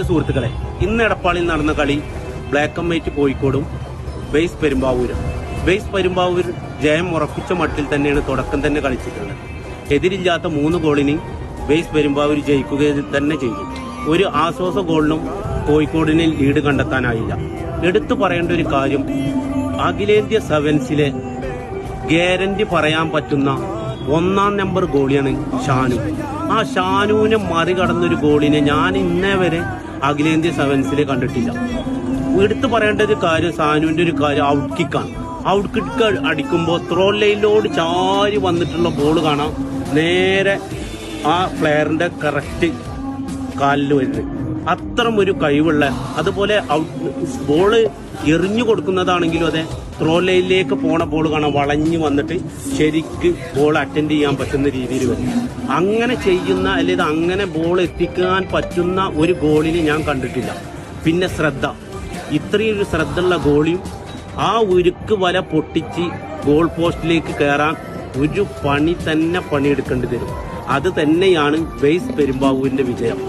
സുഹൃത്തുക്കളെ, ഇന്ന് എടപ്പാളിൽ നടന്ന കളി ബ്ലാക്ക് ആൻഡ് വൈറ്റ് കോഴിക്കോടും ബേസ് പെരുമ്പാവൂരും. ബേസ് പെരുമ്പാവൂർ ജയം ഉറപ്പിച്ച മട്ടിൽ തന്നെയാണ് തുടക്കം തന്നെ കളിച്ചിട്ടുള്ളത്. എതിരില്ലാത്ത 3 ഗോളിന് ബേസ് പെരുമ്പാവൂർ ജയിക്കുക തന്നെ ചെയ്തു. ഒരു ആശ്വാസ ഗോളിനും കോഴിക്കോടിന് ലീഡ് കണ്ടെത്താനായില്ല. എടുത്തു പറയേണ്ട ഒരു കാര്യം, അഖിലേന്ത്യാ സെവൻസിലെ ഗ്യാരണ്ടി പറയാൻ പറ്റുന്ന 1-ാം നമ്പർ ഗോളിയാണ് ഷാനു. ആ ഷാനുവിനെ മറികടന്നൊരു ഗോളിനെ ഞാൻ ഇന്നേ വരെ അഖിലേന്ത്യാ സെവൻസിലെ കണ്ടിട്ടില്ല. എടുത്തു പറയേണ്ട ഒരു കാര്യം, ഷാനുവിന്റെ ഒരു കാര്യം ഔട്ട് കിക്കാണ്. ഔട്ട് കിക്ക് അടിക്കുമ്പോൾ ത്രോ ലൈനിലോട് ചാരി വന്നിട്ടുള്ള ബോൾ കാണാം, നേരെ ആ പ്ലെയറിന്റെ കറക്റ്റ് കാലിൽ വരുന്നത്. അത്തരം ഒരു കഴിവുള്ള, അതുപോലെ ബോള് എറിഞ്ഞു കൊടുക്കുന്നതാണെങ്കിലും അതെ, ത്രോ ലൈനിലേക്ക് പോണ ബോൾ കാണാൻ വളഞ്ഞു വന്നിട്ട് ശരിക്ക് ബോൾ അറ്റൻഡ് ചെയ്യാൻ പറ്റുന്ന രീതിയിൽ വരും. അങ്ങനെ ചെയ്യുന്ന, അല്ലെങ്കിൽ അങ്ങനെ ബോൾ എത്തിക്കാൻ പറ്റുന്ന ഒരു ഗോളിന് ഞാൻ കണ്ടിട്ടില്ല. പിന്നെ ശ്രദ്ധ, ഇത്രയും ഒരു ശ്രദ്ധയുള്ള ഗോളിയും ആ ഉരുക്ക് വല പൊട്ടിച്ച് ഗോൾ പോസ്റ്റിലേക്ക് കയറാൻ ഒരു പണി തന്നെ പണിയെടുക്കേണ്ടി വരും. അത് തന്നെയാണ് ബേസ് പെരുമ്പാവൂരിന്റെ വിജയം.